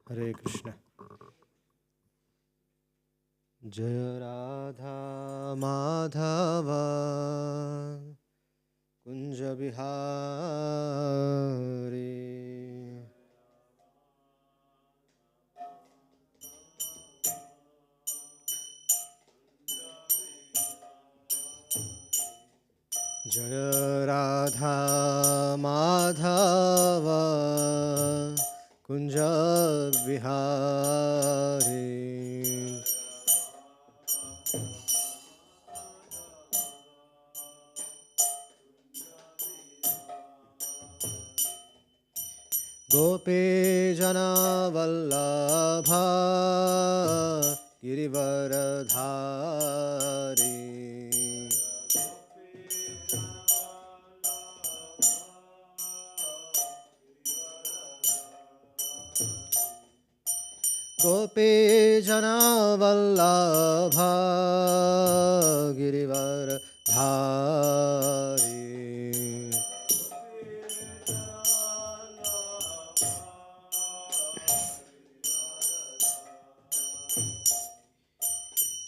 हरे कृष्ण। जय राधा माधव कुंज बिहारी, जय राधा माधव कुंज बिहारी, गोपी जना वल्लभ गिरिवरधारी, गोपी जना वल्लभ गिरिवरधारी,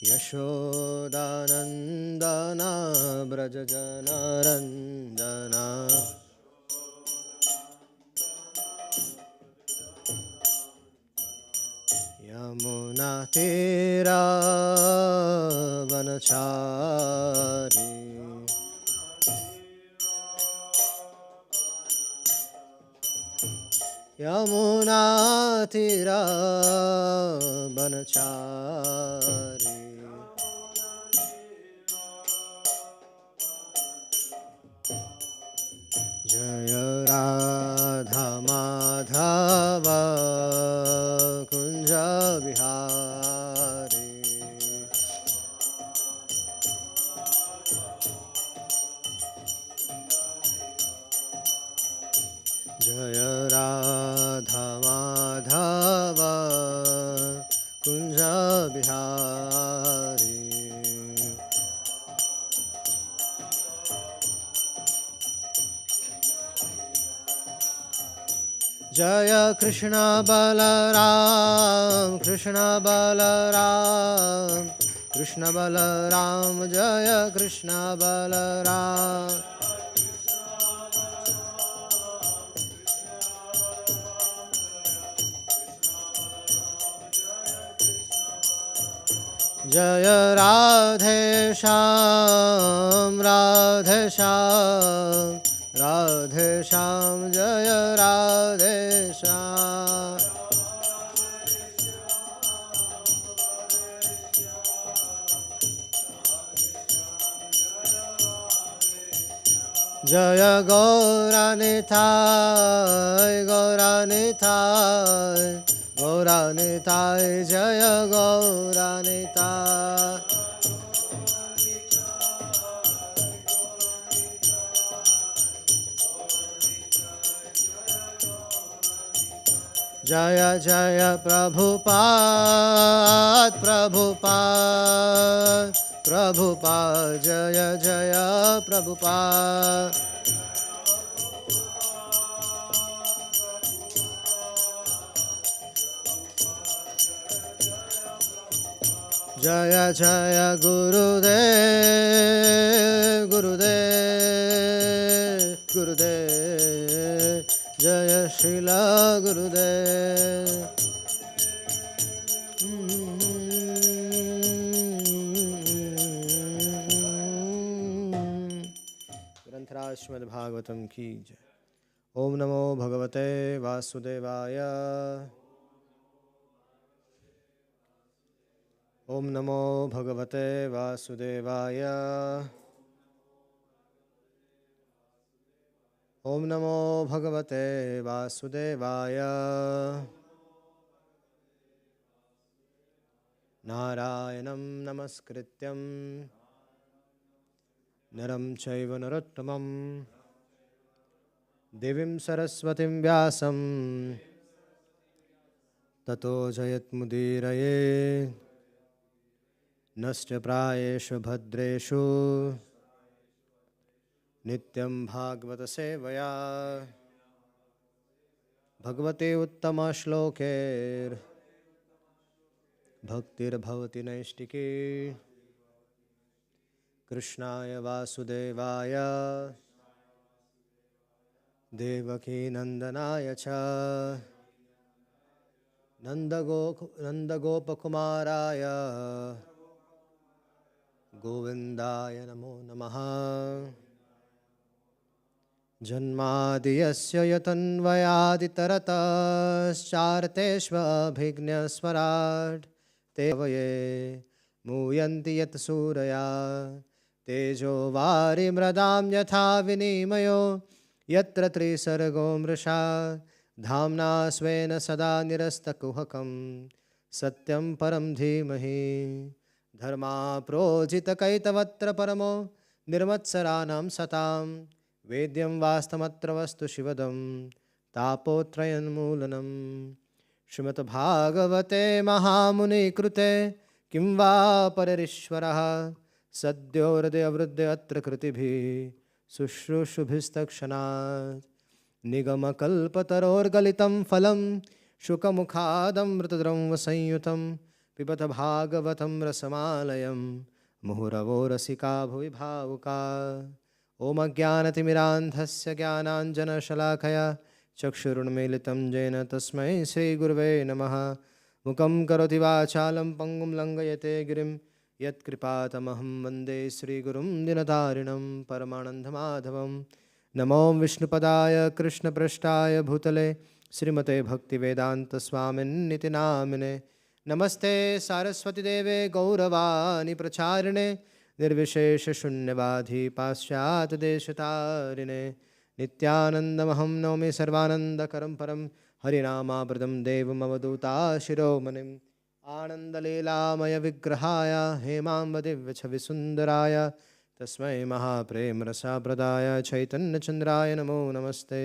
यशोदानंदन ब्रज जनरंजन, यमुना तीरा वनचारी, यमुना तीरा वनचारी, जय राधा माधव कुंज बिहारी, जय राधा माधव कुंज बिहारी, जय कृष्ण बलराम कृष्ण बलराम कृष्ण बलराम, जय कृष्ण बलराम, जय राधे श्याम राधे श्याम राधे श्याम, जय राधे श्याम, जय गौरानिताय गौरानिताय गौरानिताय, जय गौरानिताय, जय जय प्रभुपाद प्रभुपाद प्रभुपाद, जय जय प्रभुपाद, जय जय गुरुदेव गुरुदेव गुरुदेव, जय श्रील गुरुदेव। ग्रंथराज श्रीमद् भागवतम की जय। ओम नमो भगवते वासुदेवाय, ओम नमो भगवते वासुदेवाय, ओम नमो भगवते वासुदेवाय, नारायणं नमस्कृत्यं नरं चैव नरोत्तमं, देवीं सरस्वतीं व्यासं ततो जयत्मुदीरये, नश्च प्रायेषु भद्रेषु नित्यं भागवत सेवया, भगवते उत्तमश्लोकेर् भक्तिर्भवति नैष्टिकी कृष्णाय वासुदेवाय देवकी नंदनाय च नंदगोपकुमाराय गोविन्दाय नमो नमः। जन्मादियस्य यतन्वयादितरतश्चार्तेष्वभिघ्नस्वराट् तेवये मूयन्ति यत् सूरया तेजो वारिमृदां यथा विनिमयो यत्र त्रिसर्गो मृषा धाम्ना स्वेन सदा निरस्तकुहकं सत्यं परं धीमहि धर्मा प्रोजितकैतवत्र परमो निर्मत्सराणां सतां वेद्यं वास्तमत्र वस्तु शिवदं तापोत्रयन्मूलनं श्रीमद्भागवते महामुनिकृते किं वा पररीश्वरः सद्यो हृदयवृद्धे अत्र कृतिभिः शुश्रूषुभिस्तक्षणात् निगमकल्पतरोर्गलितं फलं शुकमुखादमृतद्रं संयुतं पिबत भागवतं रसमालयं मुहुरवो रसिका भुवि भावुका। ॐ अज्ञानतिमिरान्धस्य ज्ञानाञ्जनशलाकया चक्षुरुन्मीलितं येन तस्मै श्रीगुरुवे नमः। मुखं करोति वाचालं पङ्गुं लङ्घयते गिरिं यत्कृपातमहं वन्दे श्रीगुरुं दिनतारिणं परमानन्दमाधवं। नमो विष्णुपदाय कृष्णपृष्ठाय भूतले श्रीमते भक्तिवेदान्तस्वामिन्निति नामिने। नमस्ते सारस्वतीदेवे गौरवाणी प्रचारिणे निर्विशेषशून्यवादी पाश्चात्यदेशतारिणे। नित्यानन्दमहं नौमि सर्वानन्दकरं परं हरिनामामृतं देवमवधूताशिरोमणिम् आनन्दलीलामयविग्रहाय हेमाम्बदिव्यछविसुन्दराय तस्मै महाप्रेमरसाप्रदाय चैतन्यचन्द्राय नमो नमस्ते।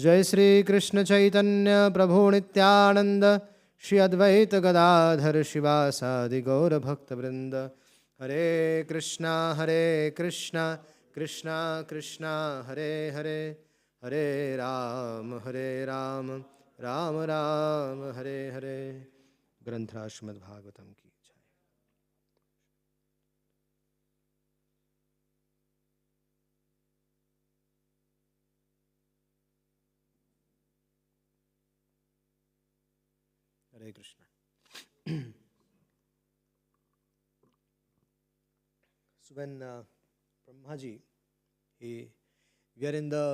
जय श्री कृष्ण चैतन्य प्रभु नित्यानंद श्री अद्वैत गदाधर शिवासादि गौर भक्तवृंद। हरे कृष्णा कृष्णा कृष्णा हरे हरे हरे राम राम राम हरे हरे। ग्रंथराज श्रीमद् भागवतम की जय। हरे Krishna. So when Brahmaji, we are in the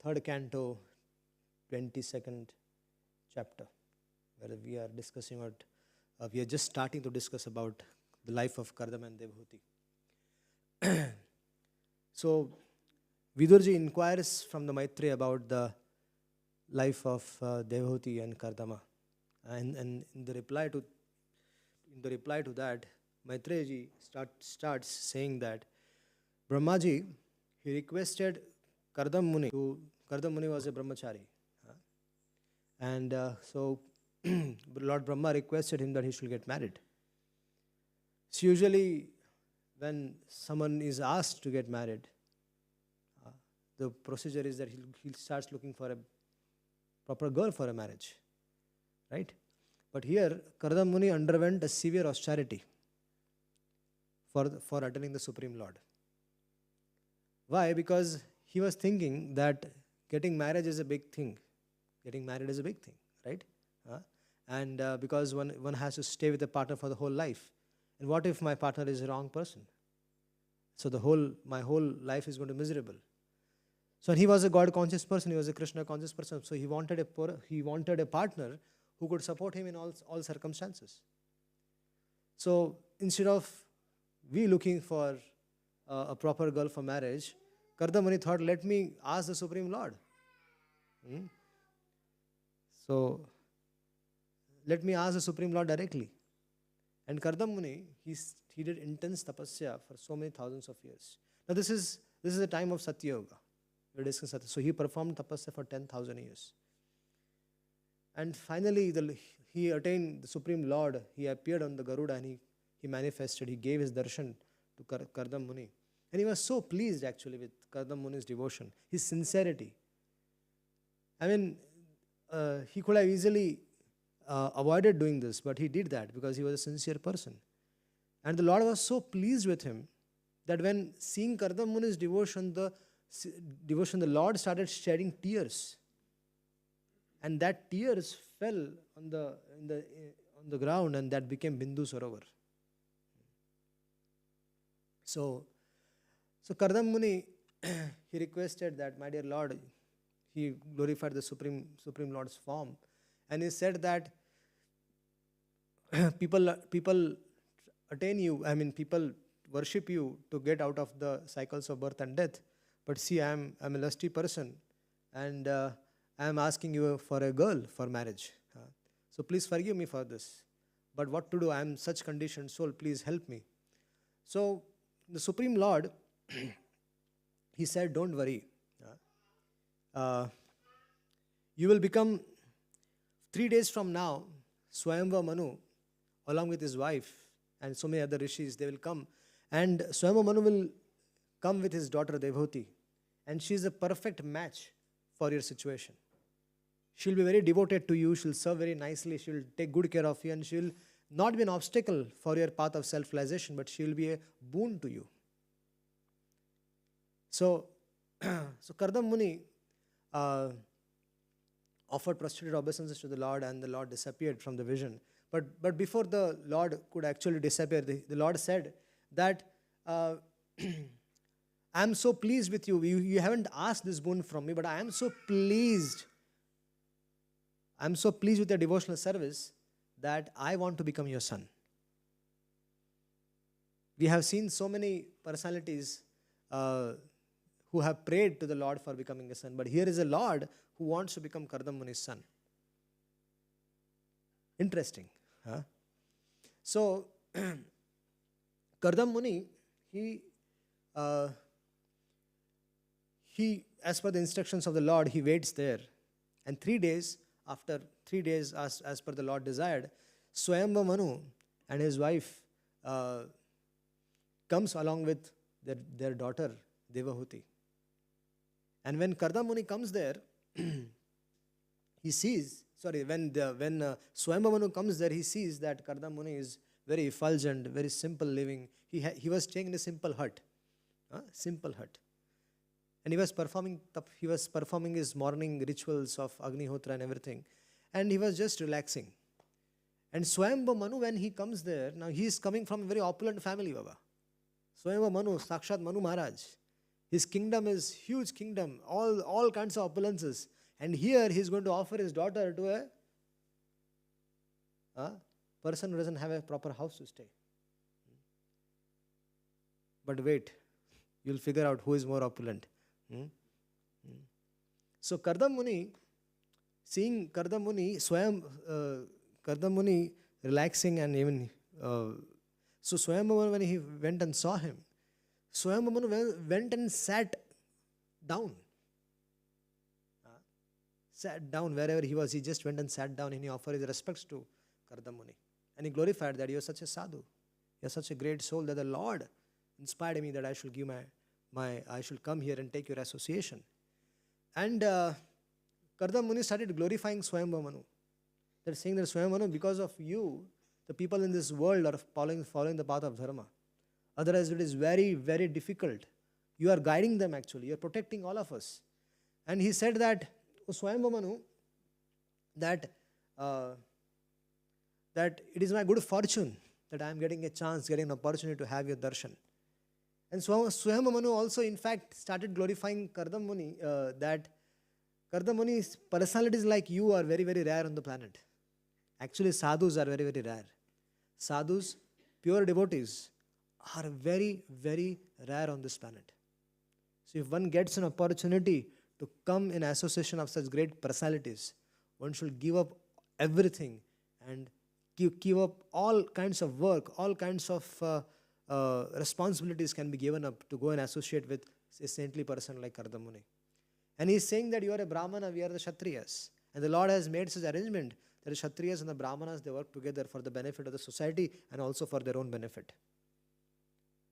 third canto, 22nd chapter, where we are discussing what we are just starting to discuss about the life of Kardama and Devhuti. So Vidurji inquires from the Maitreya about the life of Devhuti and Kardama, and in the reply to that, Maitreya ji starts saying that Brahmaji, he requested Kardam Muni. Kardam Muni was a brahmachari, and so Lord Brahma requested him that he should get married. So usually when someone is asked to get married, the procedure is that he starts looking for a proper girl for a marriage, right? But here Kardam Muni underwent a severe austerity for attaining the Supreme Lord. Why? Because he was thinking that getting married is a big thing. Getting married is a big thing, right? And because one has to stay with a partner for the whole life. And what if my partner is a wrong person? So my whole life is going to be miserable. So he was a God-conscious person. He was a Krishna-conscious person. So he wanted a partner who could support him in all circumstances. So instead of we looking for a proper girl for marriage, Kardam Muni thought, let me ask the Supreme Lord. So let me ask the Supreme Lord directly. And Kardam Muni, he did intense tapasya for so many thousands of years. Now this is the time of Satya Yoga. We are discussing Satya. So he performed tapasya for 10,000 years. And finally, he attained the Supreme Lord. He appeared on the Garuda and he manifested. He gave his darshan to Kardam Muni. And he was so pleased actually with Kardam Muni's devotion, his sincerity. I mean, he could have easily avoided doing this, but he did that because he was a sincere person. And the Lord was so pleased with him that when seeing Kardama Muni's devotion, the Lord started shedding tears. And that tears fell on the ground, and that became Bindu Sarovar. So Kardama Muni, he requested that, my dear Lord, he glorified the Supreme Lord's form. And he said that people attain you, people worship you to get out of the cycles of birth and death. But see, I'm a lusty person, and I'm asking you for a girl for marriage. So please forgive me for this. But what to do? I'm such conditioned soul. Please help me. So the Supreme Lord, he said, don't worry. You will become, 3 days from now, Swayamva Manu, along with his wife and so many other rishis, they will come. And Swayamva Manu will come with his daughter Devhuti. And she is a perfect match for your situation. She'll be very devoted to you. She'll serve very nicely. She'll take good care of you. And she'll not be an obstacle for your path of self-realization, but she'll be a boon to you. So Kardama Muni offered prostrated obeisances to the Lord, and the Lord disappeared from the vision. But before the Lord could actually disappear, the Lord said that, I am so pleased with you. You haven't asked this boon from me, but I am so pleased. I am so pleased with your devotional service that I want to become your son. We have seen so many personalities who have prayed to the Lord for becoming a son. But here is a Lord who wants to become Kardama Muni's son. Interesting. Huh? So, Kardama Muni, he, as per the instructions of the Lord, he waits there. And 3 days, after 3 days, as per the Lord desired, Swayambha Manu and his wife comes along with their daughter, Devahuti. And when Kardama Muni comes there, he sees, when Swayambha Manu comes there, he sees that Kardama Muni is very effulgent, very simple living. He was staying in a simple hut. Simple hut. And he was performing his morning rituals of Agnihotra and everything. And he was just relaxing. And Swayambha Manu, when he comes there, now he is coming from a very opulent family, Baba. Swayambha Manu, Sakshat Manu Maharaj. His kingdom is huge kingdom, all kinds of opulences. And here he is going to offer his daughter to a person who doesn't have a proper house to stay. But wait, you'll figure out who is more opulent. So Kardama Muni, seeing Kardama Muni relaxing, and even so Swayambha Manu, when he went and saw him, Swayambha Manu went and sat down. Sat down wherever he was. He just went and sat down, and he offered his respects to Kardama Muni. And he glorified that you are such a sadhu. You are such a great soul that the Lord inspired me that I should give I should come here and take your association. And Kardama Muni started glorifying Swayambha Manu. They're saying that Swayambha Manu, because of you, the people in this world are following the path of dharma. Otherwise, it is very, very difficult. You are guiding them actually. You are protecting all of us. And he said that, Swayambha Manu, that it is my good fortune that I am getting an opportunity to have your darshan. And Swayambha Manu also, in fact, started glorifying Kardama Muni, that Kardama Muni's personalities like you are very, very rare on the planet. Actually, sadhus are very, very rare. Sadhus, pure devotees, are very, very rare on this planet. So if one gets an opportunity to come in association of such great personalities, one should give up everything and give up all kinds of work, all kinds of responsibilities can be given up to go and associate with a saintly person like Kardama Muni. And he is saying that you are a Brahmana, we are the Kshatriyas. And the Lord has made such arrangement that the Kshatriyas and the Brahmanas, they work together for the benefit of the society and also for their own benefit.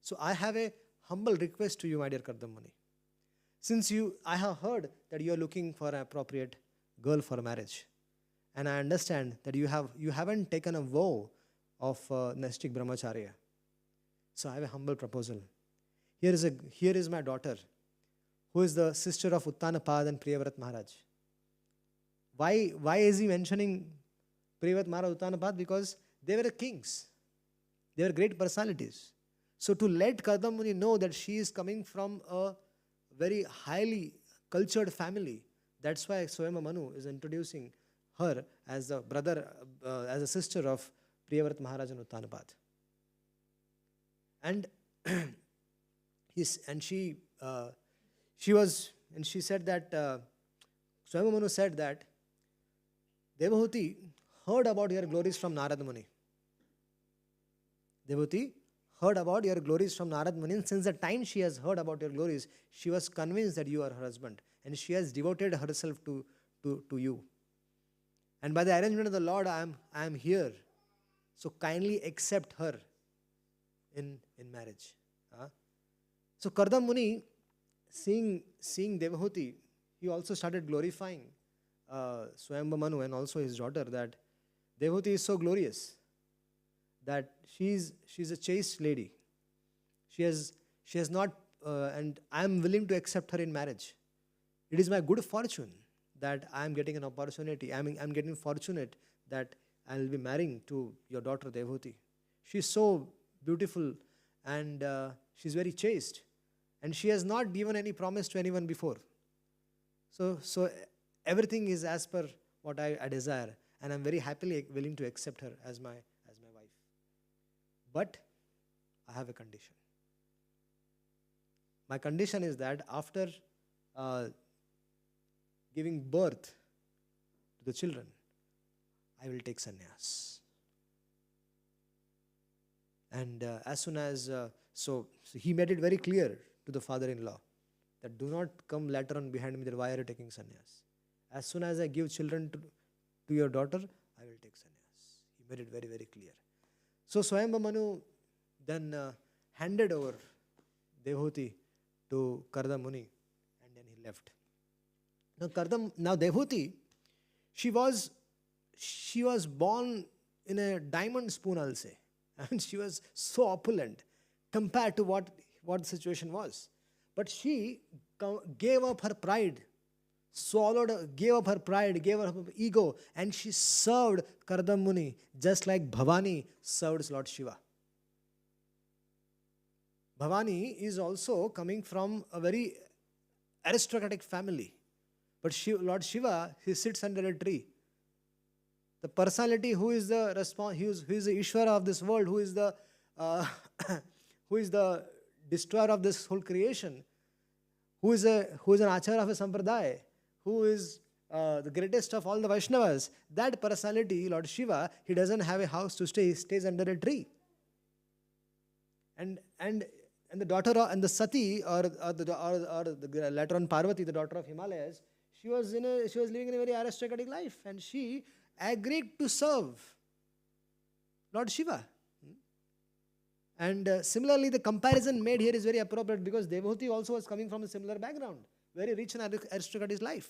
So I have a humble request to you, my dear Kardama Muni. Since I have heard that you are looking for an appropriate girl for marriage. And I understand that you haven't taken a vow of Naistik Brahmacharya. So I have a humble proposal. Here is my daughter, who is the sister of Uttanapad and Priyavrat Maharaj. Why is he mentioning Priyavrat Maharaj, Uttanapad? Because they were kings. They were great personalities. So to let Kardama Muni know that she is coming from a very highly cultured family, that's why Swayambhu Manu is introducing her as a brother, as a sister of Priyavrat Maharaj and Uttanapad. And she said that Swayambhu Manu said that Devahuti heard about your glories from Narad Muni. Devahuti heard about your glories from Narad Muni, and since the time she has heard about your glories, she was convinced that you are her husband, and she has devoted herself to you. And by the arrangement of the Lord, I am here. So kindly accept her in marriage. So Kardama Muni, seeing Devahuti, he also started glorifying Swayambhu Manu and also his daughter, that Devahuti is so glorious, that she's a chaste lady. She has not, and I am willing to accept her in marriage. It is my good fortune that I am getting an opportunity. I'm getting fortunate that I will be marrying to your daughter Devahuti. She's so beautiful and she's very chaste, and she has not given any promise to anyone before. So everything is as per what I desire, and I'm very happily willing to accept her as my wife. But I have a condition. My condition is that after giving birth to the children, I will take sannyas. And as soon as, so he made it very clear to the father-in-law that do not come later on behind me that why are you taking sannyas. As soon as I give children to your daughter, I will take sannyas. He made it very, very clear. So Swayambhu Manu then handed over Devahuti to Kardama Muni, and then he left. Now Devahuti, she was born in a diamond spoon, I'll say. And she was so opulent compared to what the situation was. But she gave up her pride, gave up her pride, gave up her ego, and she served Kardama Muni just like Bhavani served Lord Shiva. Bhavani is also coming from a very aristocratic family. But Lord Shiva, he sits under a tree. The personality who is the who is the Ishvara of this world, who is the destroyer of this whole creation, who is an Acharya of a Sampradaya, who is the greatest of all the Vaishnavas, that personality, Lord Shiva, he doesn't have a house to stay, he stays under a tree. And the daughter and the Sati, or the later on Parvati, the daughter of Himalayas, she was living in a very aristocratic life, and she agreed to serve Lord Shiva. And similarly, the comparison made here is very appropriate because Devahuti also was coming from a similar background, very rich and aristocratic life.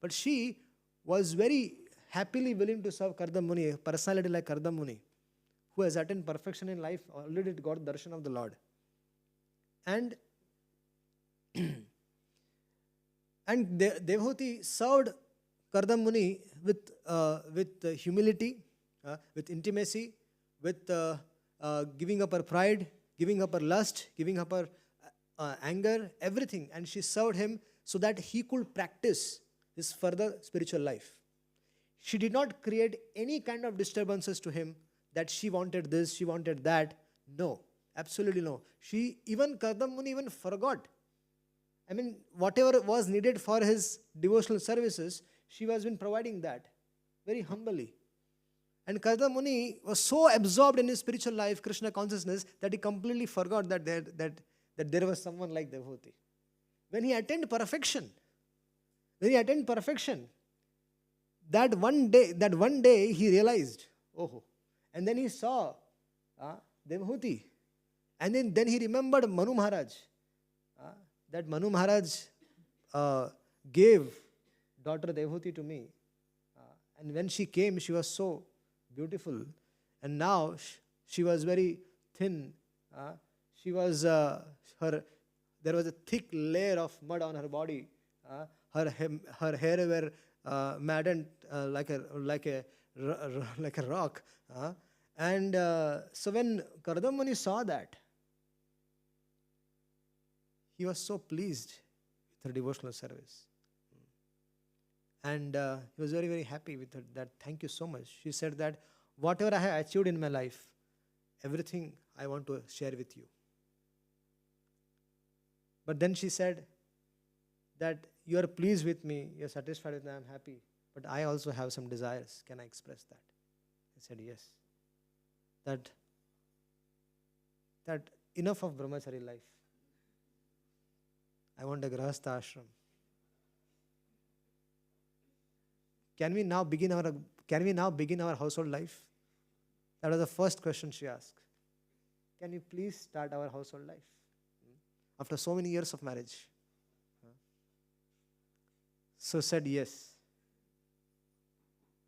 But she was very happily willing to serve Kardama Muni, a personality like Kardama Muni, who has attained perfection in life, already got darshan of the Lord. And Devahuti served Kardama Muni with humility, with intimacy, with giving up her pride, giving up her lust, giving up her anger, everything. And she served him so that he could practice his further spiritual life. She did not create any kind of disturbances to him that she wanted this, she wanted that. No, absolutely no. Kardama Muni even forgot. I mean, whatever was needed for his devotional services, she was been providing that very humbly. And Kardama Muni was so absorbed in his spiritual life, Krishna consciousness, that he completely forgot that there was someone like Devahuti. When he attained perfection, that one day he realized, oh, and then he saw Devahuti, and then he remembered Manu Maharaj, that Manu Maharaj gave daughter Devahuti to me, And when she came, she was so beautiful. And now she was very thin. She was there was a thick layer of mud on her body. Her hair were maddened like a rock. And so when Kardama Muni saw that, he was so pleased with her devotional service. And he was very, very happy with her, that thank you so much. She said that whatever I have achieved in my life, everything I want to share with you. But then she said that you are pleased with me, you are satisfied with me, I am happy. But I also have some desires. Can I express that? I said yes. That enough of brahmachari life. I want a grahastha ashram. Can we now begin our household life? That was the first question she asked. Can you please start our household life? After so many years of marriage. So said yes.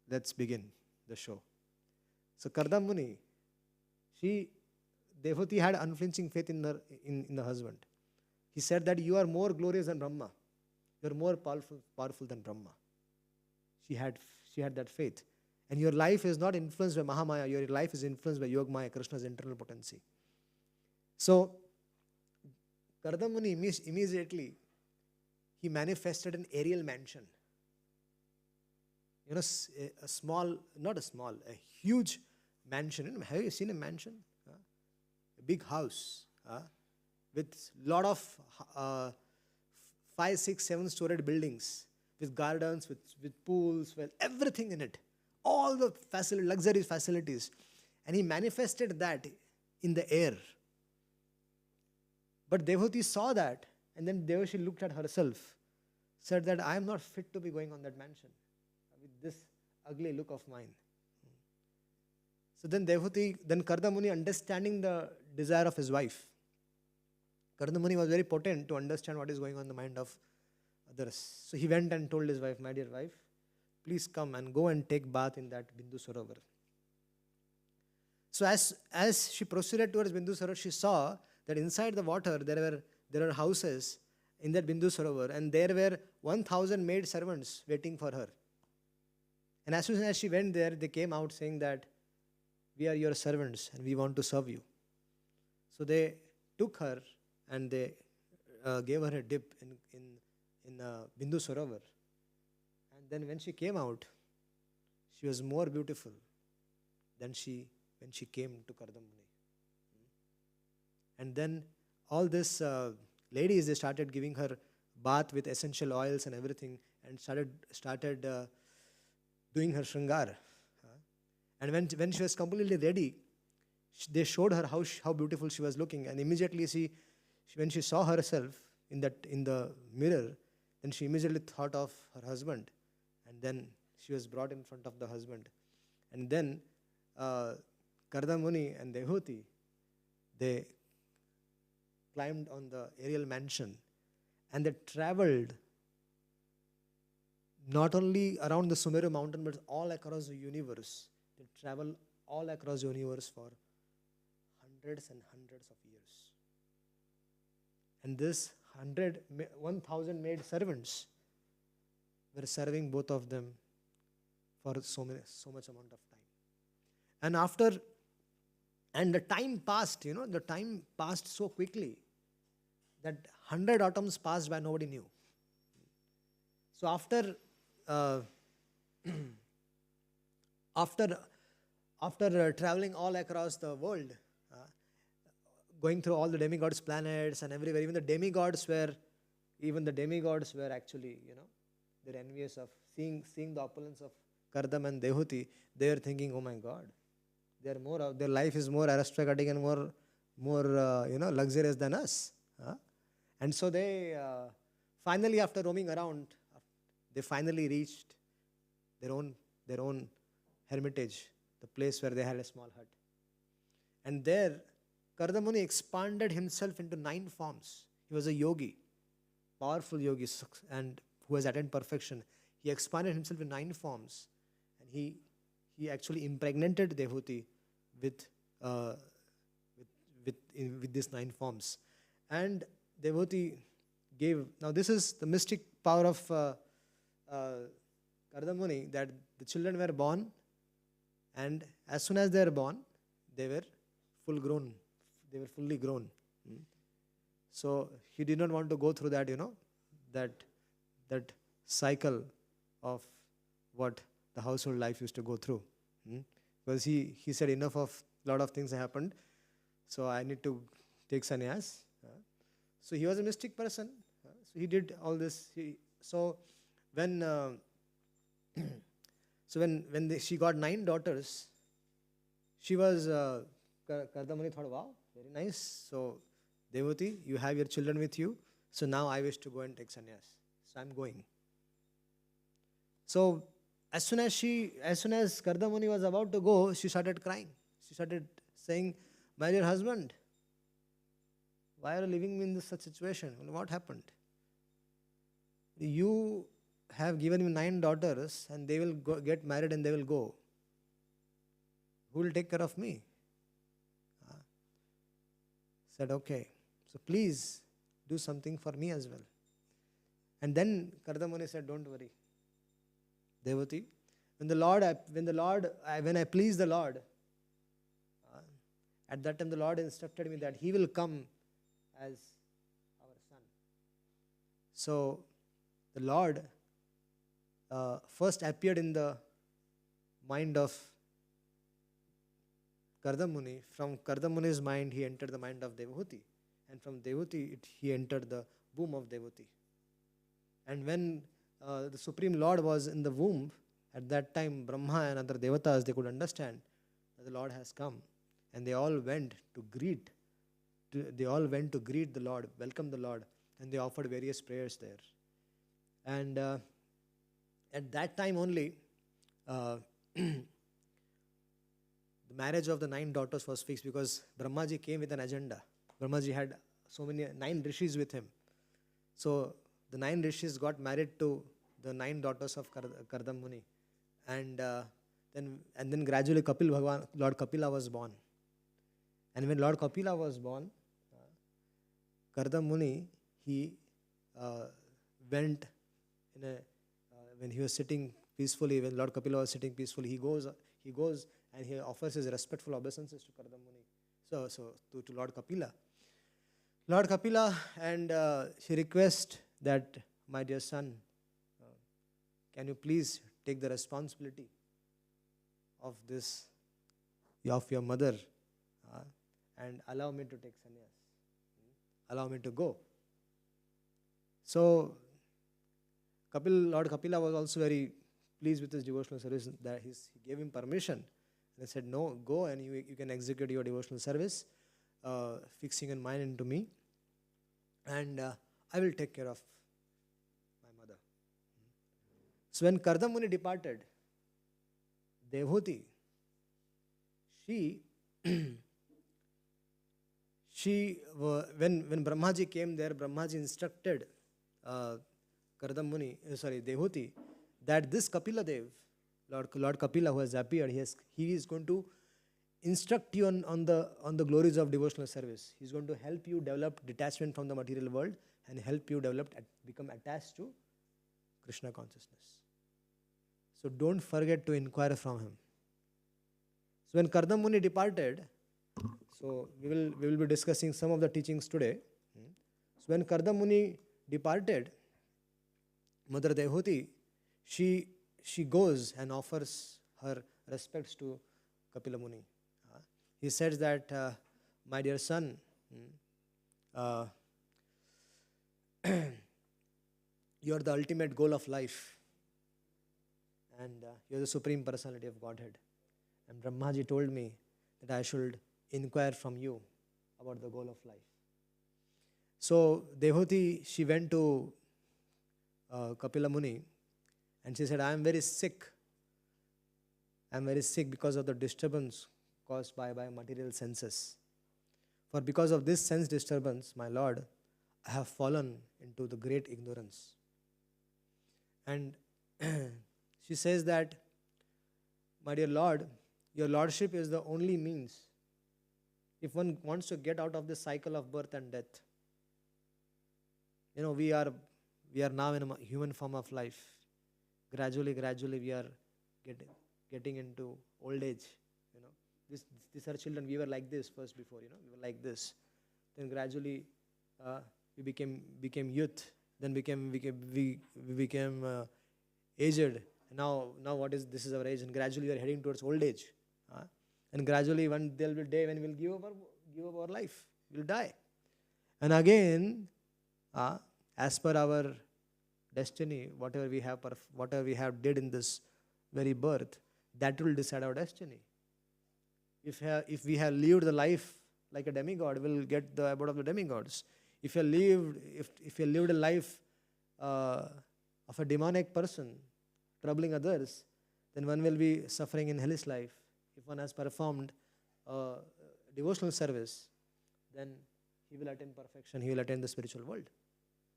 Let's begin the show. So Kardama Muni, Devhuti had unflinching faith in the husband. He said that you are more glorious than Brahma. You are more powerful than Brahma. She had that faith. And your life is not influenced by Mahamaya. Your life is influenced by Yogamaya, Krishna's internal potency. So, Kardama Muni immediately, he manifested an aerial mansion. A huge mansion. Have you seen a mansion? A big house with lot of 5, 6, 7-storied buildings, with gardens, with pools, with everything in it. All the luxury facilities. And he manifested that in the air. But Devhuti saw that, and then Devashi looked at herself, said that I am not fit to be going on that mansion with this ugly look of mine. So then Kardama Muni, understanding the desire of his wife, Kardama Muni was very potent to understand what is going on in the mind of others. So he went and told his wife, my dear wife, please come and go and take bath in that Bindu Sarovar. So as she proceeded towards Bindu Sarovar, she saw that inside the water there were houses in that Bindu Sarovar, and there were 1,000 maid servants waiting for her. And as soon as she went there, they came out saying that we are your servants and we want to serve you. So they took her and they gave her a dip in Bindu Sarovar. And then when she came out, she was more beautiful than when she came to Kardama Muni. And then all these ladies, they started giving her bath with essential oils and everything, and started doing her shringar. And when she was completely ready, they showed her how beautiful she was looking. And immediately when she saw herself in the mirror, then she immediately thought of her husband. And then she was brought in front of the husband. And then Kardama Muni and Devhuti, they climbed on the aerial mansion, and they traveled not only around the Sumeru mountain, but all across the universe. They travel all across the universe for hundreds and hundreds of years. And this 1,000 maid servants were serving both of them for so much amount of time. And the time passed, the time passed so quickly that 100 autumns passed by, nobody knew. So after traveling all across the world, going through all the demigods' planets and everywhere, even the demigods were actually, they're envious of seeing the opulence of Kardama and Devhuti. They were thinking, oh my God, their life is more aristocratic and more luxurious than us. And so they finally, after roaming around, they finally reached their own hermitage, the place where they had a small hut. And there, Kardama Muni expanded himself into 9 forms. He was a yogi, powerful yogi, and who has attained perfection. He expanded himself in 9 forms, and he actually impregnated Devhuti with uh, with these 9 forms. And Devhuti gave. Now this is the mystic power of Kardamuni, that the children were born, and as soon as they were born, they were full grown. They were fully grown. So he did not want to go through that, that cycle of what the household life used to go through. Because he said, enough of lot of things happened, so I need to take sannyas. So he was a mystic person. So he did all this. So when she got 9 daughters, she was Kardamuni thought, wow, very nice. So Devhuti, you have your children with you. So now I wish to go and take sannyas. So I'm going. So as soon as Kardamuni was about to go, she started crying. She started saying, my dear husband, why are you leaving me in such situation? What happened? You have given me 9 daughters, and they will get married and they will go. Who will take care of me? Said, okay, so please do something for me as well. And then Kardamuni said, don't worry, Devhuti, when I please the Lord, at that time the Lord instructed me that He will come as our son. So the Lord first appeared in the mind of Kardamuni. From Kardamuni's mind, he entered the mind of Devhuti. And from Devhuti, he entered the womb of Devhuti. And when the Supreme Lord was in the womb, at that time, Brahma and other Devatas, they could understand that the Lord has come. And they all went to greet the Lord, welcome the Lord, and they offered various prayers there. And at that time only, the marriage of the 9 daughters was fixed, because Brahmaji came with an agenda. Brahmaji had so many 9 rishis with him. So the 9 rishis got married to the 9 daughters of Kardamuni. And then gradually Lord Kapila was born. And when Lord Kapila was born, Kardamuni, he went when he was sitting peacefully, when Lord Kapila was sitting peacefully, he goes and he offers his respectful obeisances to Kardamuni. So to Lord Kapila. Lord Kapila, and he requests that, my dear son, can you please take the responsibility of your mother, and allow me to take sannyas. Allow me to go. So Lord Kapila was also very pleased with his devotional service, that he gave him permission. And he said, no, go and you can execute your devotional service, fixing your mind into me, and I will take care of my mother. So when Kardamuni departed, Devhuti, when Brahmaji came there, Brahmaji instructed Devhuti, that this Kapila Dev, Lord Kapila, who has appeared, he is going to instruct you on the glories of devotional service. He is going to help you develop detachment from the material world and help you become attached to Krishna consciousness. So don't forget to inquire from him. So when Kardamuni departed, so we will be discussing some of the teachings today. So when Kardamuni departed, Mother Devhuti, she goes and offers her respects to Kapila Muni. He says that, my dear son, you are the ultimate goal of life, and you are the Supreme Personality of Godhead. And Brahmaji told me that I should inquire from you about the goal of life. So Devhuti, she went to Kapila Muni, and she said, I am very sick. I am very sick because of the disturbance caused by material senses. For because of this sense disturbance, my Lord, I have fallen into the great ignorance. And she says that my dear Lord, your Lordship is the only means. If one wants to get out of this cycle of birth and death, we are now in a human form of life. Gradually, we are getting into old age. These are children. We were like this first before. We were like this. Then gradually, we became youth. Then we became aged. Now this is our age, and gradually we are heading towards old age. And gradually, there will be a day when we'll give up our life. We'll die. And again, as per our destiny, whatever we have did in this very birth, that will decide our destiny. If we have lived the life like a demigod, we'll get the abode of the demigods. If you lived a life of a demonic person, troubling others, then one will be suffering in hellish life. If one has performed devotional service, then he will attain perfection, he will attain the spiritual world.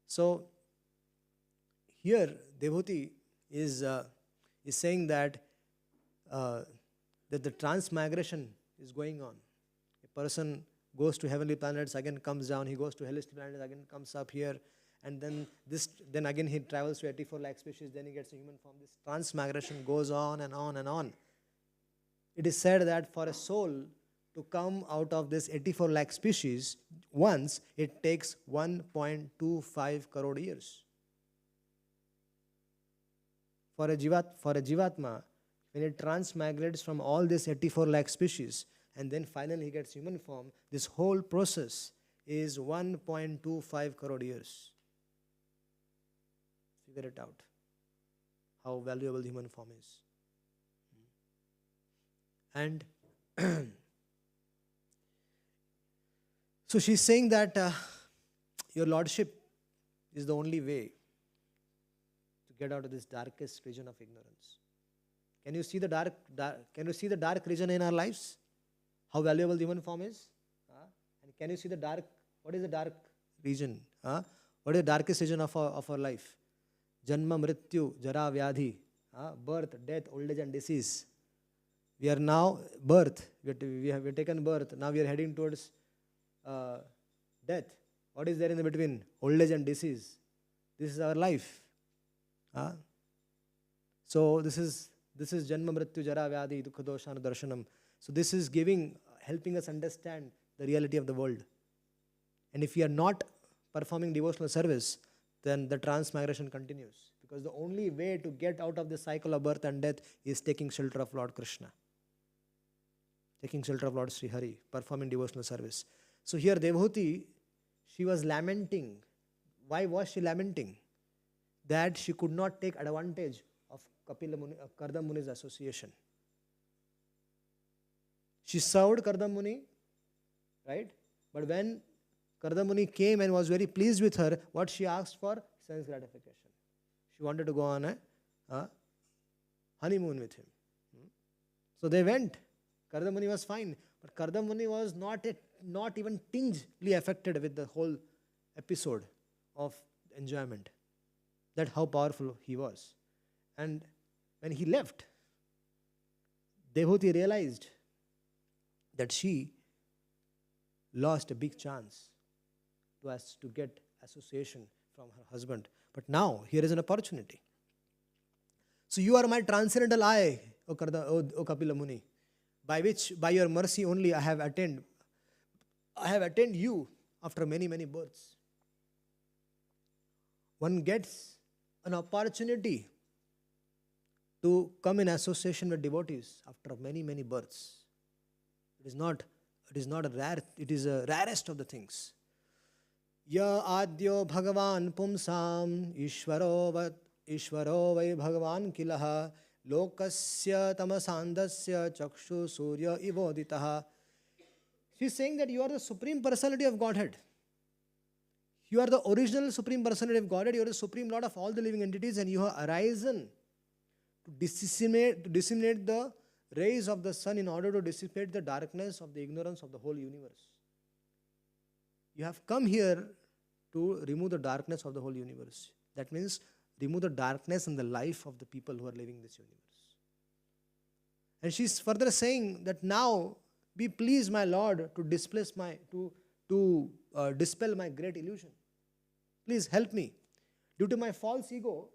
So, here devotee is saying that the transmigration is going on. A person goes to heavenly planets, again comes down, he goes to hellish planets, again comes up here, and then again he travels to 84 lakh species, then he gets a human form. This transmigration goes on and on and on. It is said that for a soul to come out of this 84 lakh species once, it takes 1.25 crore years. For a jivatma, when it transmigrates from all these 84 lakh species and then finally he gets human form, this whole process is 1.25 crore years. Figure it out, how valuable human form is. And so she's saying that your Lordship is the only way to get out of this darkest region of ignorance. Can you see the dark region in our lives? How valuable the human form is? And can you see what is the dark region? What is the darkest region of our life? Janma, Mrityu, Jara, Vyadhi, birth, death, old age and disease. We are now birth. We have taken birth. Now we are heading towards death. What is there in the between? Old age and disease. This is our life. So this is Janma, Mrityu, Jara, Vyadhi, Dukha, Dosha, Darshanam. So this is helping us understand the reality of the world. And if we are not performing devotional service, then the transmigration continues. Because the only way to get out of the cycle of birth and death is taking shelter of Lord Krishna. Taking shelter of Lord Sri Hari, performing devotional service. So here Devhuti, she was lamenting. Why was she lamenting? That she could not take advantage of Kardam Muni's association. She served Kardam Muni, right? But when Kardam Muni came and was very pleased with her, what she asked for? Sense gratification. She wanted to go on a honeymoon with him. So they went. Kardam Muni was fine, but Kardam Muni was not even tingely affected with the whole episode of enjoyment. That's how powerful he was. And when he left, Devhuti realized that she lost a big chance to get association from her husband. But now, here is an opportunity. So you are my transcendental eye, O Kapila Muni, by your mercy only I have attained you after many, many births. One gets an opportunity to come in association with devotees after many, many births. It is not a rare, it is a rarest of the things. Ya adyo Bhagavan pumsam Ishvaro vai Bhagavan kilaha lokasya tamasandasya chakshu surya ivoditaha. She is saying that you are the Supreme Personality of Godhead. You are the original Supreme Personality of Godhead. You are the Supreme Lord of all the living entities, and you have arisen to disseminate the rays of the sun in order to dissipate the darkness of the ignorance of the whole universe. You have come here to remove the darkness of the whole universe. That means remove the darkness in the life of the people who are living in this universe. And she's further saying that now, be pleased, my Lord, to dispel my great illusion. Please help me. Due to my false ego,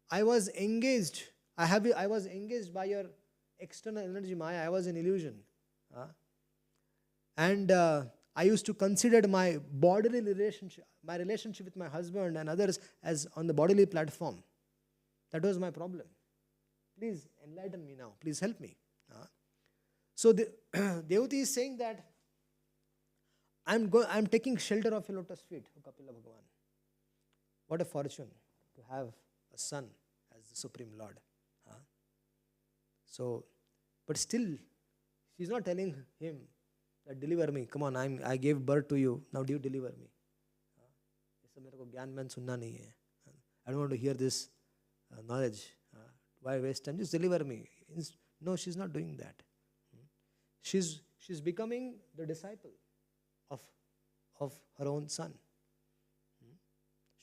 I was engaged. I was engaged by your external energy, Maya. I was in illusion. And I used to consider my bodily relationship, my relationship with my husband and others as on the bodily platform. That was my problem. Please enlighten me now. Please help me. So the Devati is saying that I'm taking shelter of your lotus feet, O Kapila Bhagavan. What a fortune to have a son as the Supreme Lord. So, but still, she's not telling him that deliver me. Come on, I gave birth to you. Now do you deliver me? I don't want to hear this knowledge. Why waste time? Just deliver me. No, she's not doing that. She's becoming the disciple of her own son.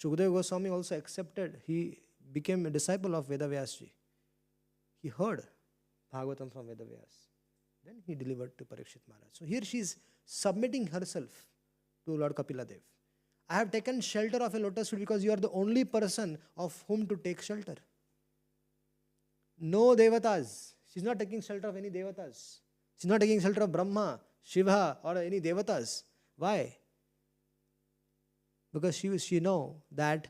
Shukadeva Goswami also accepted. He became a disciple of Vedavyasji. He heard Bhagavatam from Vedavyas. Then he delivered to Parikshit Maharaj. So here she is submitting herself to Lord Kapila Dev. I have taken shelter of a lotus feet because you are the only person of whom to take shelter. No devatas. She's not taking shelter of any devatas. She's not taking shelter of Brahma, Shiva or any devatas. Why? Because she know that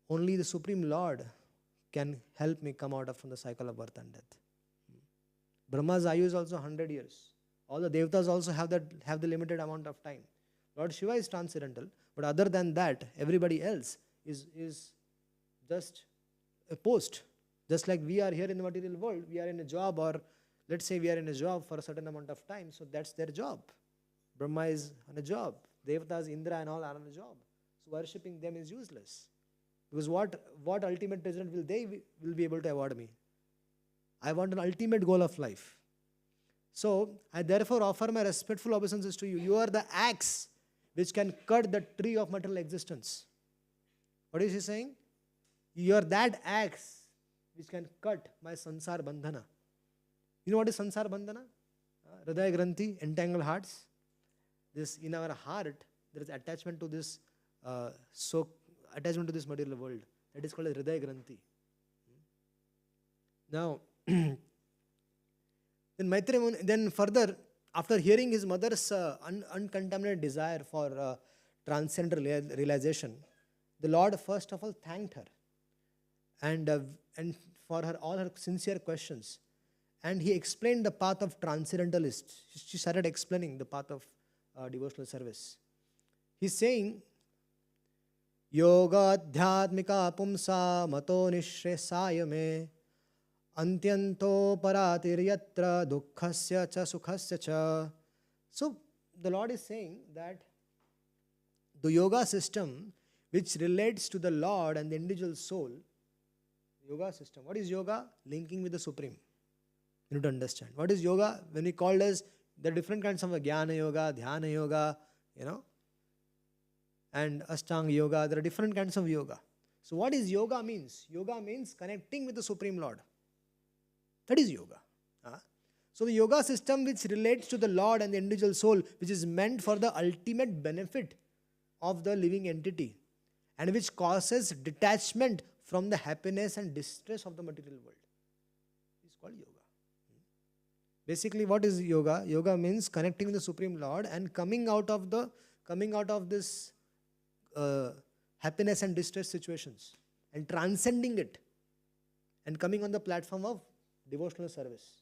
only the Supreme Lord can help me come out from the cycle of birth and death. Brahma's ayu is also 100 years. All the devatas also have the limited amount of time. Lord Shiva is transcendental, but other than that, everybody else is just a post. Just like we are here in the material world, we are in a job, or let's say we are in a job for a certain amount of time, so that's their job. Brahma is on a job. Devatas, Indra and all are on a job. So worshipping them is useless. Because what ultimate result will they will be able to award me? I want an ultimate goal of life. So I therefore offer my respectful obeisances to you. You are the axe which can cut the tree of material existence. What is he saying? You are that axe which can cut my sansar bandhana. You know what is sansar bandhana? Hridaya Granthi, entangled hearts. This in our heart, there is attachment to this attachment to this material world. That is called as Hridaya Granthi. Now, then further, after hearing his mother's uncontaminated desire for transcendental realization, the Lord first of all thanked her and for all her sincere questions. And he explained the path of transcendentalists. She started explaining the path of devotional service. He's saying, Yoga Adhyatmika Pumsa Mato Nishresaya Me Antyanto Paratiryatra Dukkhasya Cha Sukhasya Cha. So the Lord is saying that the yoga system which relates to the Lord and the individual soul, yoga system. What is yoga? Linking with the Supreme. You need to understand. What is yoga? When we call as there are different kinds of Jnana Yoga, Dhyana Yoga, and Ashtanga Yoga. There are different kinds of yoga. So what is yoga means? Yoga means connecting with the Supreme Lord. That is yoga. So the yoga system which relates to the Lord and the individual soul, which is meant for the ultimate benefit of the living entity and which causes detachment from the happiness and distress of the material world, is called yoga. Basically, what is yoga? Yoga means connecting with the Supreme Lord and coming out of this happiness and distress situations and transcending it and coming on the platform of devotional service.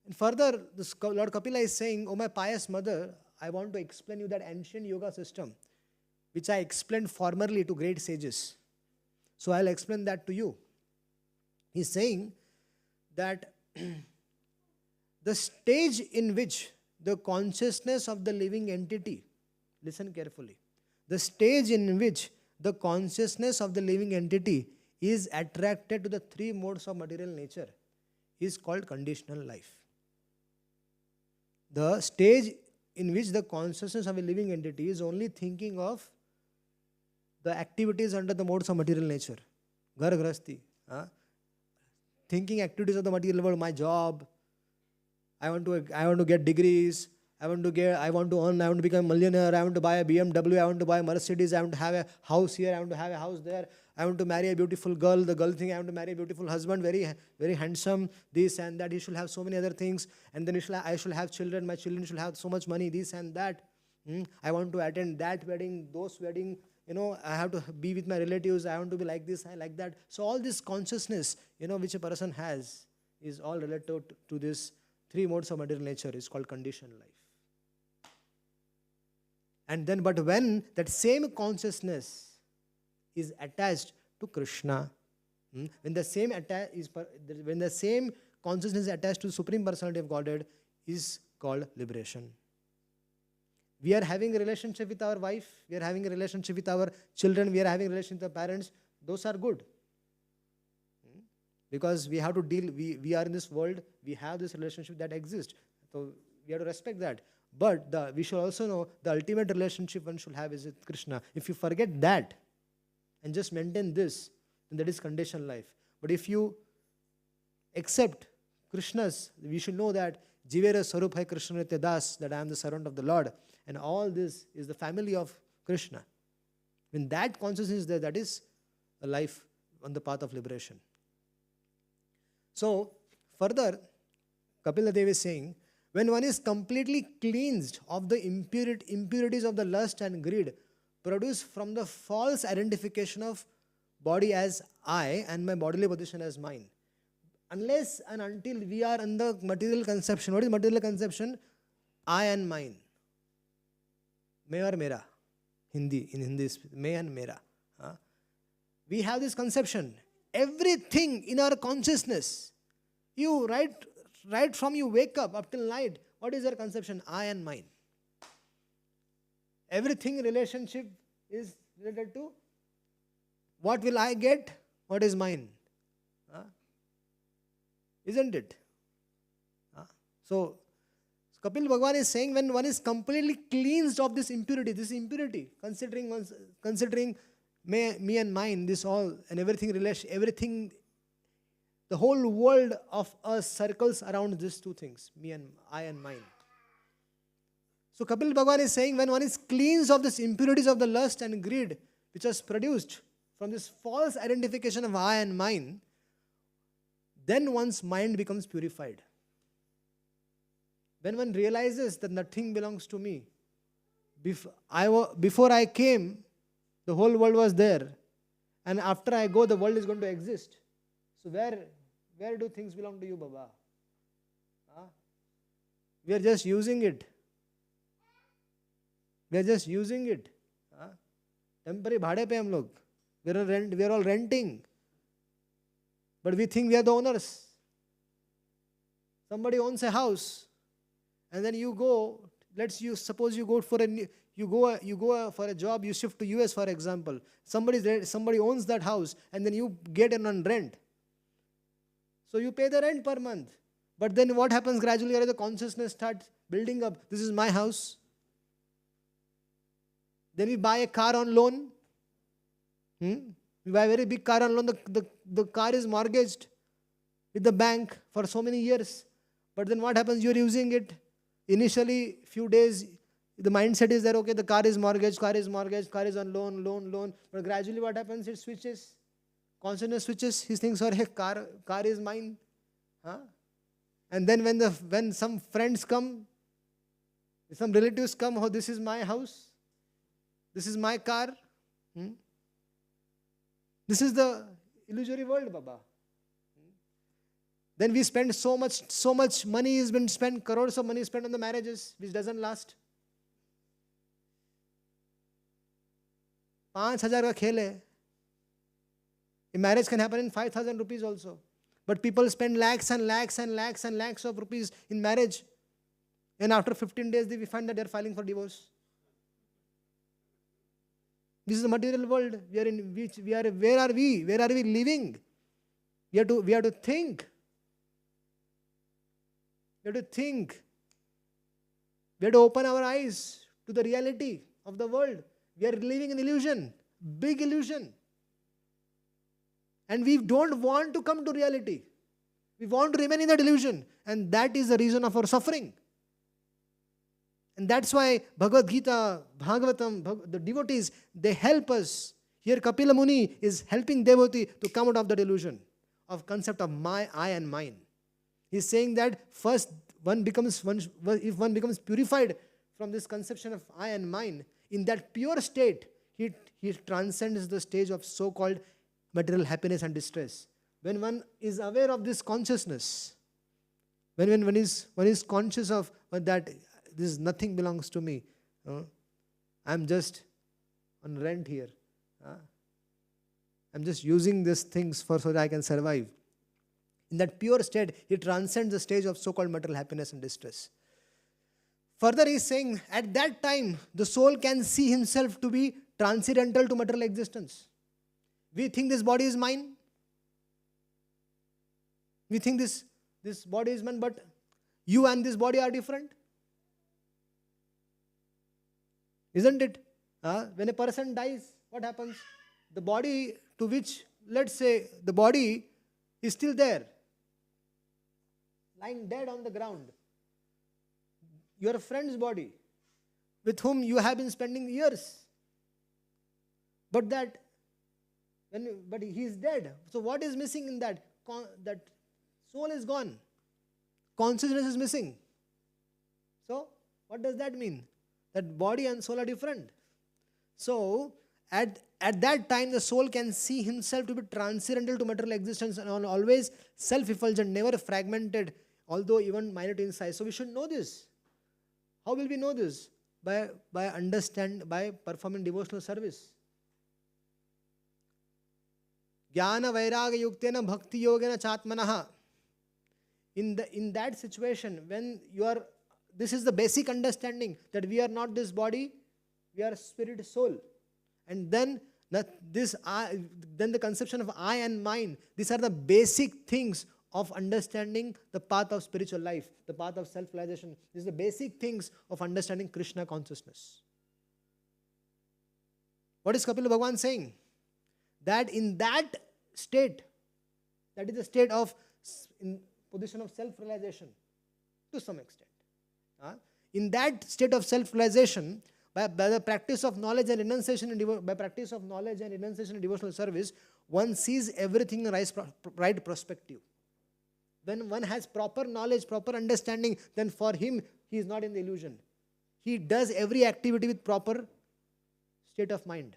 And further, Lord Kapila is saying, "Oh my pious mother, I want to explain you that ancient yoga system which I explained formerly to great sages. So I'll explain that to you." He's saying that the stage in which the consciousness of the living entity, listen carefully, the stage in which the consciousness of the living entity is attracted to the three modes of material nature is called conditional life. The stage in which the consciousness of a living entity is only thinking of the activities under the modes of material nature, ghar grahasti, thinking activities of the material world, my job, I want to get degrees, I want to earn, I want to become a millionaire, I want to buy a BMW, I want to buy a Mercedes, I want to have a house here, I want to have a house there, I want to marry a beautiful girl, the girl thing, I want to marry a beautiful husband, very, very handsome, this and that, he should have so many other things, and then I should have children, my children should have so much money, this and that. I want to attend that wedding, those wedding, I have to be with my relatives, I want to be like this, I like that. So all this consciousness, which a person has is all related to this three modes of material nature is called conditioned life. And then, but when that same consciousness is attached to Krishna, when the same consciousness is attached to Supreme Personality of Godhead, is called liberation. We are having a relationship with our wife, we are having a relationship with our children, we are having a relationship with our parents, those are good. Because we have to deal, we are in this world, we have this relationship that exists. So we have to respect that. But we should also know the ultimate relationship one should have is with Krishna. If you forget that and just maintain this, then that is conditioned life. But if you accept Krishna's, we should know that Jivera Sarup Hai Krishna Nitya Das, that I am the servant of the Lord. And all this is the family of Krishna. When that consciousness is there, that is a life on the path of liberation. So, further, Kapila Dev is saying, when one is completely cleansed of the impurities of the lust and greed produced from the false identification of body as I and my bodily position as mine. Unless and until we are in the material conception. What is material conception? I and mine. Me or mera. In Hindi, me and mera. We have this conception. Everything in our consciousness, you right from you wake up till night, what is your conception? I and mine. Everything relationship is related to what will I get, what is mine. Isn't it? So Kapil Bhagwan is saying when one is completely cleansed of this impurity, considering me and mine, this all and everything, the whole world of us circles around these two things, I and mine. So Kapil Bhagwan is saying when one is cleansed of these impurities of the lust and greed, which was produced from this false identification of I and mine, then one's mind becomes purified. When one realizes that nothing belongs to me, before I came, the whole world was there. And after I go, the world is going to exist. So where do things belong to you, Baba? We are just using it. We are just using it. Temporary bhade pe hum log. We are all renting. But we think we are the owners. Somebody owns a house. And then you go, suppose you go for a job, you shift to US for example. Somebody owns that house and then you get it on rent. So you pay the rent per month. But then what happens gradually? The consciousness starts building up. This is my house. Then we buy a car on loan. We buy a very big car on loan. The car is mortgaged with the bank for so many years. But then what happens? You're using it. Initially, few days, the mindset is that, okay, the car is mortgaged, car is on loan. But gradually what happens? It switches. Consciousness switches. He thinks, hey, car is mine. And then when some friends come, some relatives come, oh, this is my house. This is my car. This is the illusory world, Baba. Then we spend so much money has been spent, crores of money spent on the marriages, which doesn't last. 5,000 ka khel hai. A marriage can happen in 5,000 rupees also. But people spend lakhs and lakhs and lakhs and lakhs of rupees in marriage. And after 15 days, we find that they are filing for divorce. This is the material world we are in. Where are we? Where are we living? We have to think. We have to think. We have to open our eyes to the reality of the world. We are living in illusion, big illusion. And we don't want to come to reality. We want to remain in the delusion. And that is the reason of our suffering. And that's why Bhagavad Gita, Bhagavatam, the devotees, they help us. Here Kapila Muni is helping devotee to come out of the delusion of concept of my, I and mine. He's saying that first if one becomes purified from this conception of I and mine, in that pure state, he transcends the stage of so-called material happiness and distress. When one is aware of this consciousness, when one is conscious of that this nothing belongs to me, I'm just on rent here. I'm just using these things so that I can survive. In that pure state, he transcends the stage of so-called material happiness and distress. Further, he is saying, at that time, the soul can see himself to be transcendental to material existence. We think this body is mine. We think this body is mine, but you and this body are different. Isn't it? When a person dies, what happens? The body to which, let's say, the body is still there, lying dead on the ground. Your friend's body, with whom you have been spending years. But he is dead. So what is missing in that? That soul is gone. Consciousness is missing. So what does that mean? That body and soul are different. So at that time, the soul can see himself to be transcendental to material existence and always self-effulgent, never fragmented, although even minute in size. So we should know this. How will we know this? By performing devotional service. Jnana vairaga yuktena bhakti yogena chatmanaha. In that situation, when this is the basic understanding that we are not this body, we are spirit, soul. And then the conception of I and mine, these are the basic things of understanding the path of spiritual life, the path of self-realization. These are the basic things of understanding Krishna consciousness. What is Kapila Bhagavan saying? That in that state, that is the state of in position of self-realization to some extent. In that state of self-realization, by the practice of knowledge and renunciation and devotional service, one sees everything in right perspective. When one has proper knowledge, proper understanding, then for him, he is not in the illusion. He does every activity with proper state of mind.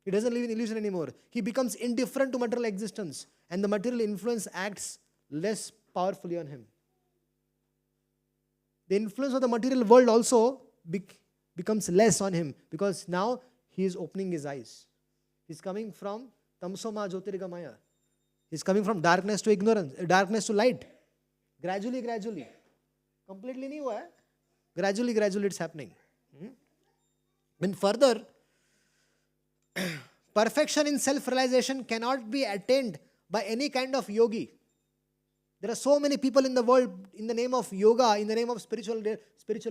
He doesn't live in illusion anymore. He becomes indifferent to material existence, and the material influence acts less powerfully on him. The influence of the material world also becomes less on him, because now he is opening his eyes. He is coming from tamsoma jyotirgamaya. He is coming from darkness to ignorance, darkness to light. Gradually. Completely new. Gradually it's happening. Then further, perfection in self-realization cannot be attained by any kind of yogi. There are so many people in the world in the name of yoga, in the name of spiritual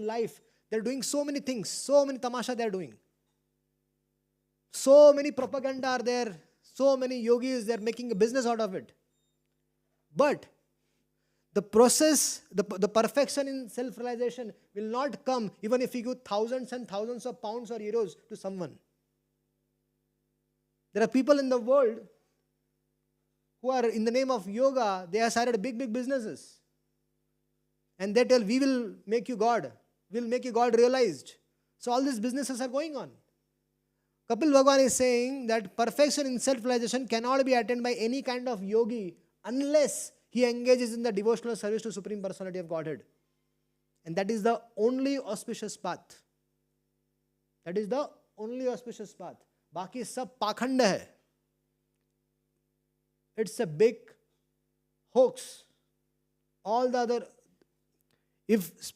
life. They are doing so many things, so many tamasha they are doing. So many propaganda are there, so many yogis, they are making a business out of it. But the process, the perfection in self-realization will not come even if you give thousands and thousands of pounds or euros to someone. There are people in the world who are in the name of yoga, they have started big businesses. And they tell, we will make you God. We will make you God realized. So all these businesses are going on. Kapil Bhagavan is saying that perfection in self-realization cannot be attained by any kind of yogi unless he engages in the devotional service to Supreme Personality of Godhead. And that is the only auspicious path. That is the only auspicious path. Baki sab pakhanda hai. It's a big hoax. All the other, if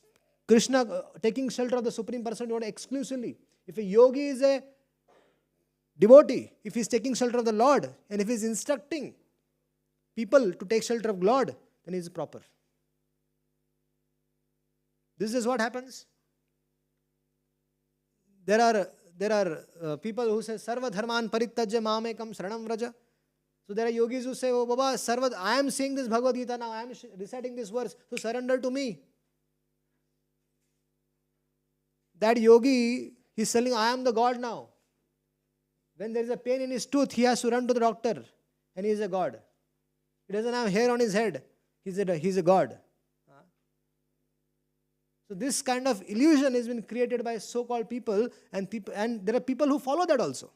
Krishna taking shelter of the Supreme Personality exclusively, if a yogi is a devotee, if he is taking shelter of the Lord, and if he is instructing people to take shelter of Lord, then he is proper. This is what happens. There are people who say, Sarva dharman parityajya mamekam saranam vraja. So there are yogis who say, oh Baba, I am saying this Bhagavad Gita now, I am reciting this verse, so surrender to me. That yogi, he's telling, I am the God now. When there is a pain in his tooth, he has to run to the doctor, and he is a God. He doesn't have hair on his head, he's a God. So this kind of illusion has been created by so-called people, and there are people who follow that also.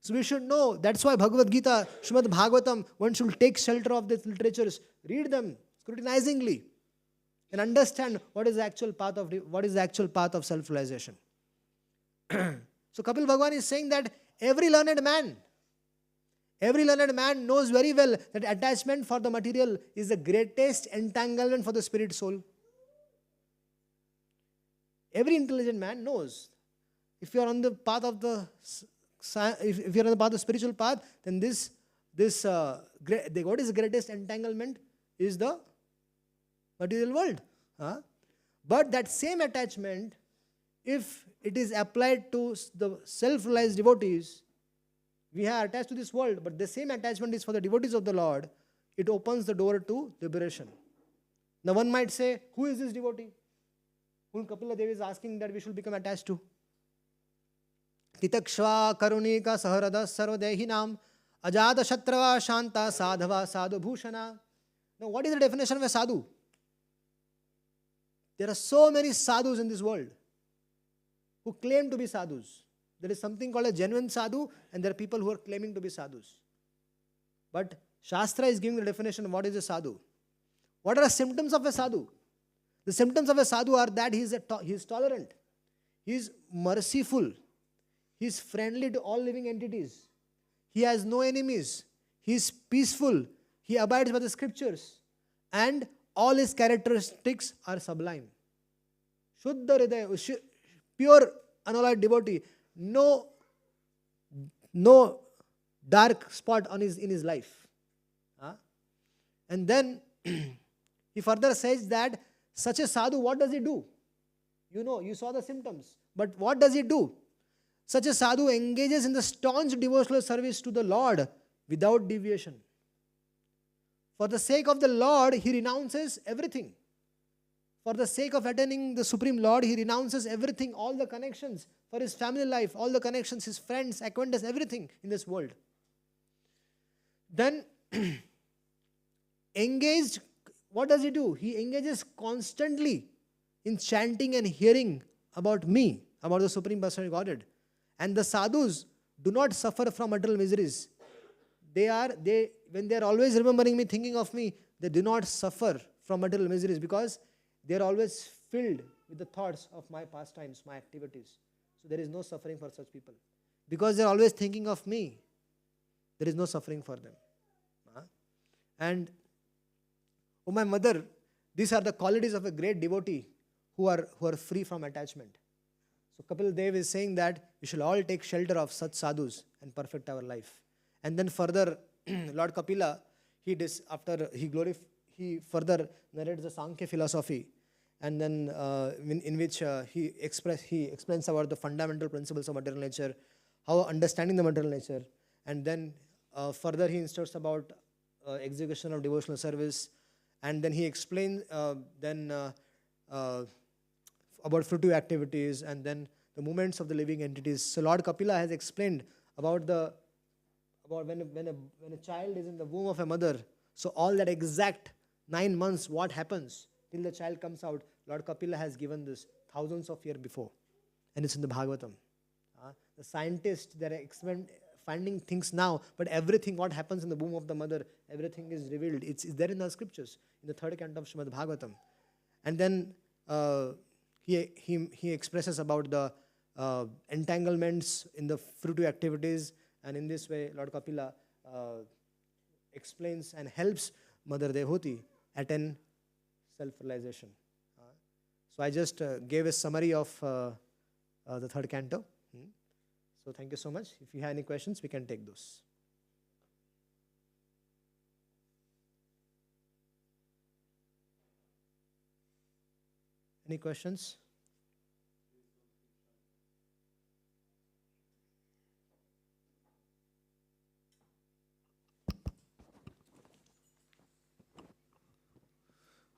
So we should know, that's why Bhagavad Gita, Srimad Bhagavatam, one should take shelter of these literatures, read them scrutinizingly, and understand what is the actual path of self-realization. So Kapil Bhagwan is saying that every learned man knows very well that attachment for the material is the greatest entanglement for the spirit soul. Every intelligent man knows. If you are on the path of the spiritual path, then what is the greatest entanglement is the material world. But that same attachment, if it is applied to the self-realized devotees, we are attached to this world, but the same attachment is for the devotees of the Lord, it opens the door to liberation. Now one might say, who is this devotee whom Kapila Devi is asking that we should become attached to? Titakshva karunika saharada sarvadehinam ajada shatrava shanta sadhava sadhu bhushana. Now what is the definition of a sadhu? There are so many sadhus in this world who claim to be sadhus. There is something called a genuine sadhu, and there are people who are claiming to be sadhus. But Shastra is giving the definition of what is a sadhu. What are the symptoms of a sadhu? The symptoms of a sadhu are that he is tolerant, he is merciful, he is friendly to all living entities, he has no enemies, he is peaceful, he abides by the scriptures, and all his characteristics are sublime. Shuddha Hridaya, pure unalloyed devotee, no dark spot in his life. And then he further says that such a sadhu, what does he do? You saw the symptoms. But what does he do? Such a sadhu engages in the staunch devotional service to the Lord without deviation. For the sake of the Lord, he renounces everything. For the sake of attaining the Supreme Lord, he renounces everything, all the connections for his family life, all the connections, his friends, acquaintances, everything in this world. Then, engaged, what does he do? He engages constantly in chanting and hearing about me, about the Supreme Personality of Godhead. And the sadhus do not suffer from material miseries. When they are always remembering me, thinking of me, they do not suffer from material miseries because they are always filled with the thoughts of my pastimes, my activities. So there is no suffering for such people. Because they are always thinking of me, there is no suffering for them. And, oh my mother, these are the qualities of a great devotee who are free from attachment. So Kapil Dev is saying that we should all take shelter of such sadhus and perfect our life. And then further, Lord Kapila, he further narrates the Sankhya philosophy, and then in which he explains about the fundamental principles of material nature, how understanding the material nature, and then further he instructs about execution of devotional service, and then he explains about fruitive activities, and then the movements of the living entities. So Lord Kapila has explained about when a child is in the womb of a mother, so all that exact 9 months, what happens till the child comes out, Lord Kapila has given this thousands of years before, and it's in the Bhagavatam. The scientists, they are finding things now, but everything what happens in the womb of the mother, everything is revealed. It's there in the scriptures, in the 3rd canto of Srimad Bhagavatam. And then he expresses about the entanglements in the fruitive activities, and in this way Lord Kapila explains and helps Mother Devhuti attain self-realization. So I just gave a summary of the 3rd canto. So thank you so much. If you have any questions, we can take those. Any questions?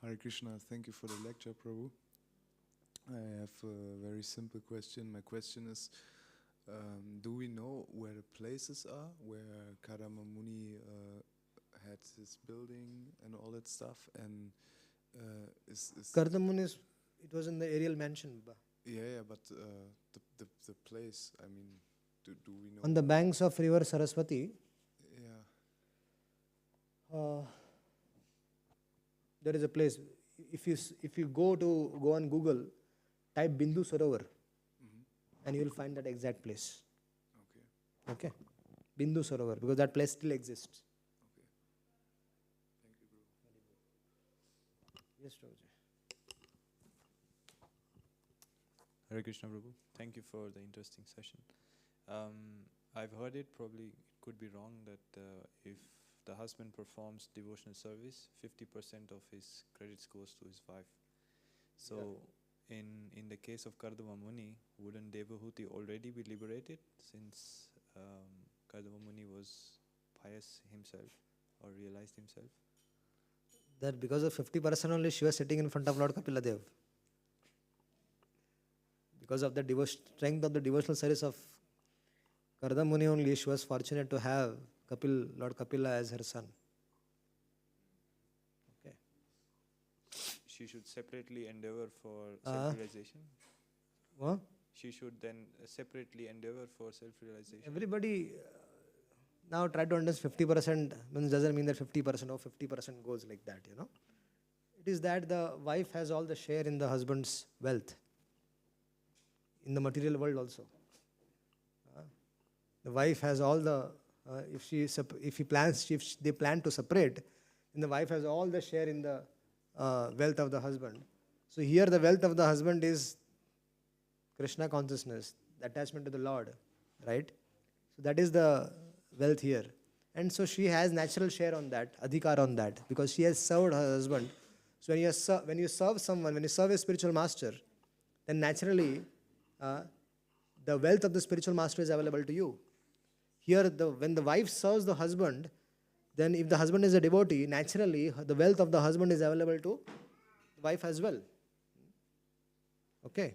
Hare Krishna, thank you for the lecture, Prabhu. I have a very simple question. My question is, do we know where the places are where Kadama Muni had his building and all that stuff? And is Kardamun is, it was in the aerial mansion. yeah, but the place, I mean, do we know? On the banks of river Saraswati, Yeah. There is a place. If you go on Google, type Bindu Sarovar, and you will find that exact place. Okay. Okay, Bindu Sarovar, because that place still exists. Okay. Thank you, Prabhu. Yes, Prabhuji. Hare Krishna Prabhu. Thank you for the interesting session. I've heard it, probably it could be wrong, that if the husband performs devotional service, 50% of his credits goes to his wife. So in the case of Kardama Muni, wouldn't Devahuti already be liberated, since Kardama Muni was pious himself or realized himself? That because of 50% only she was sitting in front of Lord Kapila Dev. Because of the strength of the devotional service of Kardama Muni only, she was fortunate to have Lord Kapila as her son. Okay. She should separately endeavor for self-realization? What? She should then separately endeavor for self-realization? Everybody now try to understand 50% doesn't mean that 50% or 50% goes like that, you know. It is that the wife has all the share in the husband's wealth, in the material world also. The wife has all the, if they plan to separate, then the wife has all the share in the wealth of the husband. So here the wealth of the husband is Krishna consciousness, the attachment to the Lord, right? So that is the wealth here. And so she has natural share on that, adhikar on that, because she has served her husband. So when you serve someone, when you serve a spiritual master, then naturally the wealth of the spiritual master is available to you. Here, when the wife serves the husband, then if the husband is a devotee, naturally the wealth of the husband is available to the wife as well. Okay.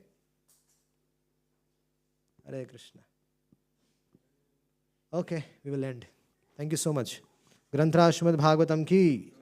Hare Krishna. Okay, we will end. Thank you so much. Granthra Srimad Bhagavatam ki